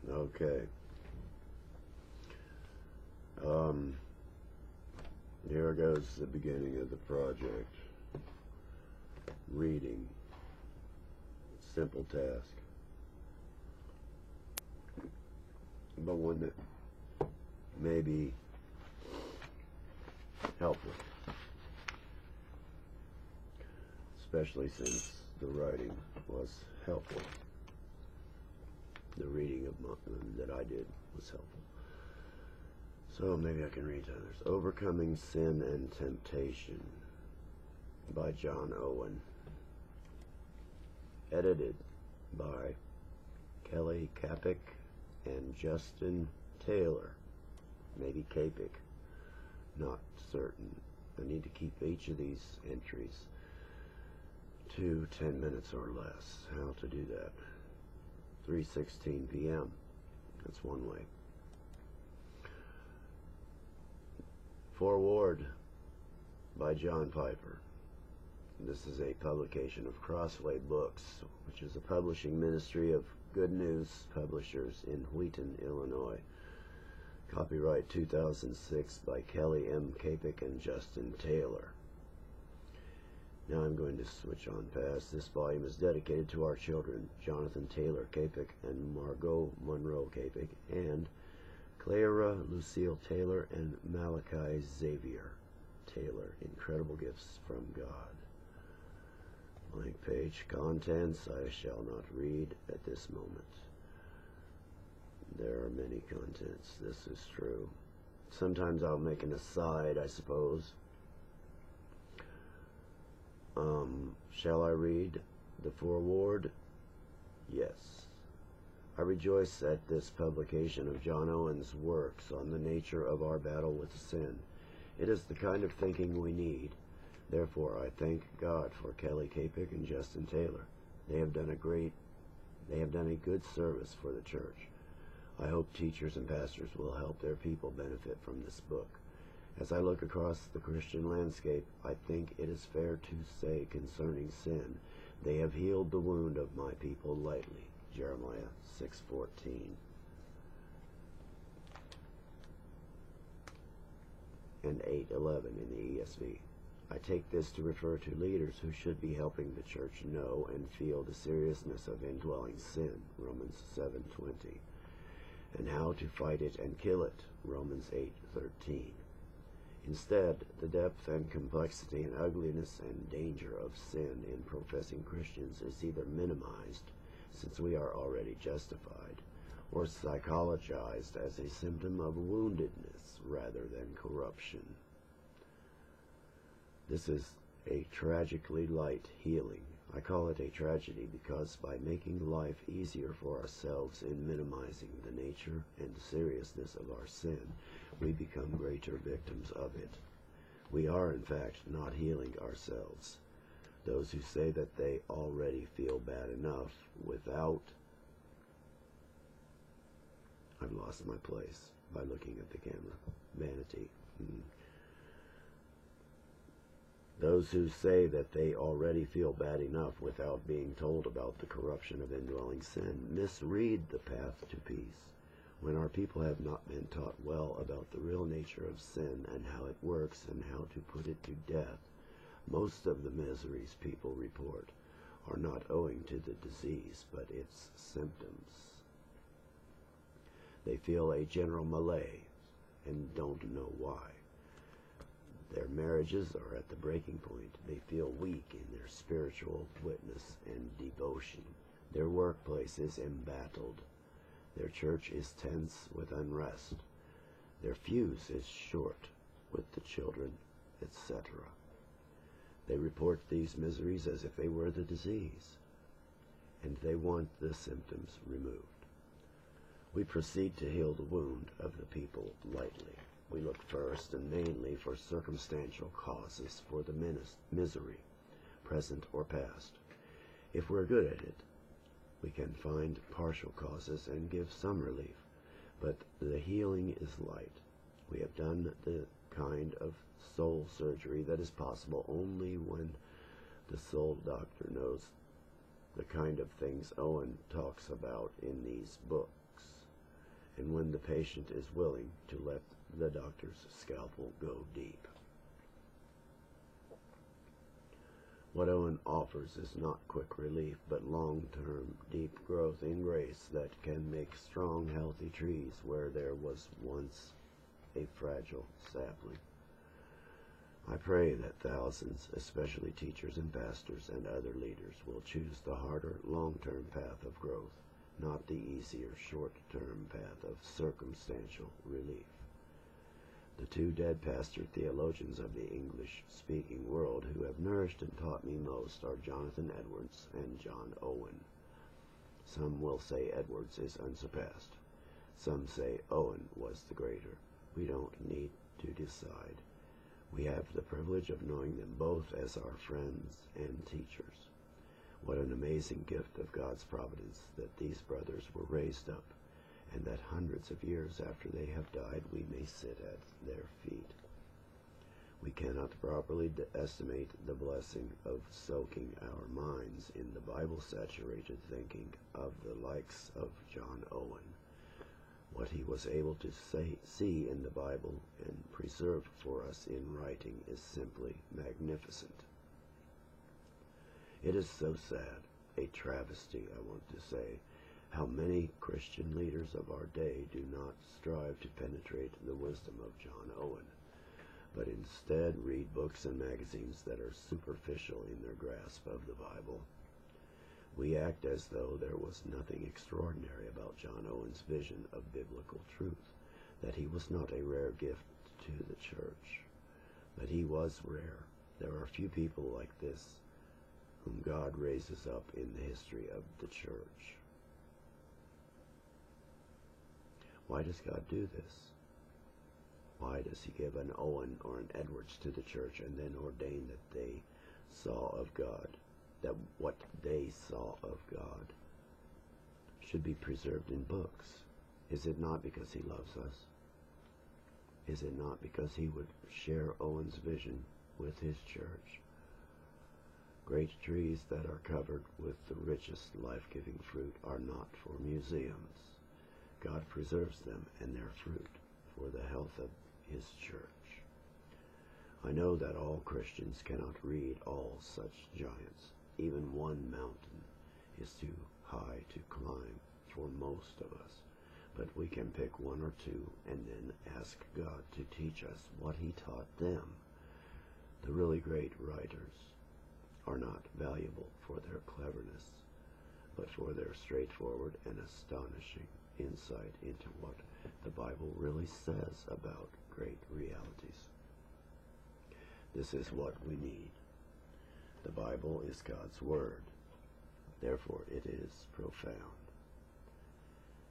Okay. Here goes the beginning of the project. Reading. Simple task, but one that may be helpful, especially since the writing was helpful. The reading that I did was helpful. So maybe I can read to others. Overcoming Sin and Temptation by John Owen. Edited by Kelly Capick and Justin Taylor. Maybe Capick. Not certain. I need to keep each of these entries to 10 minutes or less. How to do that? 3:16 p.m. That's one way. Foreword by John Piper. This is a publication of Crossway Books, which is a publishing ministry of Good News Publishers in Wheaton, Illinois. Copyright 2006 by Kelly M. Capick and Justin Taylor. Now I'm going to switch on past. This volume is dedicated to our children, Jonathan Taylor Capick and Margot Monroe Capick, and Clara Lucille Taylor and Malachi Xavier Taylor. Incredible gifts from God. Blank page. Contents I shall not read at this moment. There are many contents. This is true. Sometimes I'll make an aside, I suppose. Shall I read the foreword? Yes. I rejoice at this publication of John Owen's works on the nature of our battle with sin. It is the kind of thinking we need. Therefore, I thank God for Kelly Capick and Justin Taylor. They have done a good service for the church. I hope teachers and pastors will help their people benefit from this book. As I look across the Christian landscape, I think it is fair to say concerning sin, they have healed the wound of my people lightly. Jeremiah 6:14. And 8:11 in the ESV. I take this to refer to leaders who should be helping the church know and feel the seriousness of indwelling sin, Romans 7:20, and how to fight it and kill it, Romans 8:13. Instead, the depth and complexity and ugliness and danger of sin in professing Christians is either minimized, since we are already justified, or psychologized as a symptom of woundedness rather than corruption. This is a tragically light healing. I call it a tragedy because by making life easier for ourselves in minimizing the nature and seriousness of our sin, we become greater victims of it. We are, in fact, not healing ourselves. Those who say that they already feel bad enough without... I've lost my place by looking at the camera. Vanity. Those who say that they already feel bad enough without being told about the corruption of indwelling sin misread the path to peace. When our people have not been taught well about the real nature of sin and how it works and how to put it to death, most of the miseries people report are not owing to the disease, but its symptoms. They feel a general malaise and don't know why. Their marriages are at the breaking point. They feel weak in their spiritual witness and devotion. Their workplace is embattled. Their church is tense with unrest. Their fuse is short with the children, etc. They report these miseries as if they were the disease, and they want the symptoms removed. We proceed to heal the wound of the people lightly. We look first and mainly for circumstantial causes for the misery, present or past. If we're good at it, we can find partial causes and give some relief, but the healing is light. We have done the kind of soul surgery that is possible only when the soul doctor knows the kind of things Owen talks about in these books. and when the patient is willing to let the doctor's scalpel go deep. What Owen offers is not quick relief, but long-term, deep growth in grace that can make strong, healthy trees where there was once a fragile sapling. I pray that thousands, especially teachers and pastors and other leaders, will choose the harder, long-term path of growth, not the easier, short-term path of circumstantial relief. The two dead pastor theologians of the English-speaking world who have nourished and taught me most are Jonathan Edwards and John Owen. Some will say Edwards is unsurpassed. Some say Owen was the greater. We don't need to decide. We have the privilege of knowing them both as our friends and teachers. What an amazing gift of God's providence that these brothers were raised up, and that hundreds of years after they have died we may sit at their feet. We cannot properly estimate the blessing of soaking our minds in the Bible-saturated thinking of the likes of John Owen. What he was able to see in the Bible and preserve for us in writing is simply magnificent. It is so sad, a travesty, I want to say, how many Christian leaders of our day do not strive to penetrate the wisdom of John Owen, but instead read books and magazines that are superficial in their grasp of the Bible. We act as though there was nothing extraordinary about John Owen's vision of biblical truth, that he was not a rare gift to the church. But he was rare. There are few people like this whom God raises up in the history of the church. Why does God do this? Why does he give an Owen or an Edwards to the church and then ordain that they saw of God, that what they saw of God should be preserved in books? Is it not because he loves us? Is it not because he would share Owen's vision with his church? Great trees that are covered with the richest life-giving fruit are not for museums. God preserves them and their fruit for the health of his church. I know that all Christians cannot read all such giants. Even one mountain is too high to climb for most of us, but we can pick one or two and then ask God to teach us what he taught them. The really great writers are not valuable for their cleverness, but for their straightforward and astonishing insight into what the Bible really says about great realities. This is what we need. The Bible is God's Word. Therefore, it is profound.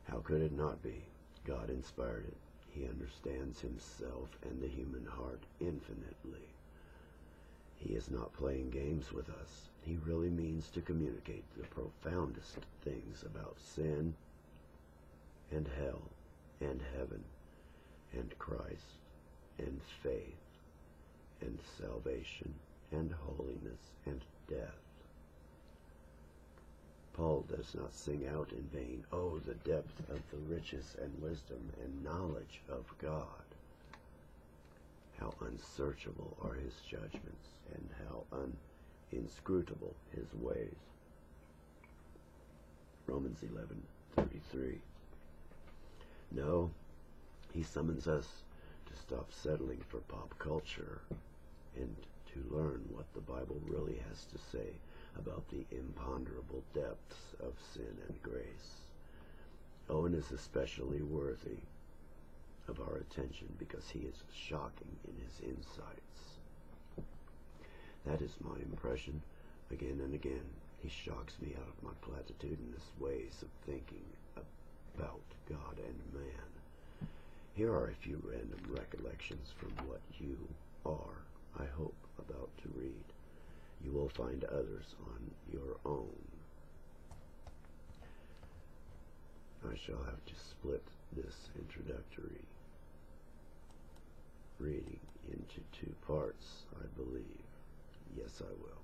How could it not be? God inspired it. He understands himself and the human heart infinitely. He is not playing games with us. He really means to communicate the profoundest things about sin and hell and heaven and Christ and faith and salvation and holiness and death. Paul does not sing out in vain, "Oh, the depth of the riches and wisdom and knowledge of God. How unsearchable are his judgments, and how inscrutable his ways." Romans 11:33. No, he summons us to stop settling for pop culture and to learn what the Bible really has to say about the imponderable depths of sin and grace. Owen is especially worthy of our attention because he is shocking in his insights. That is my impression. Again and again, he shocks me out of my platitudinous ways of thinking about God and man. Here are a few random recollections from what you are, I hope, about to read. You will find others on your own. I shall have to split this introductory reading into two parts, I believe. Yes, I will.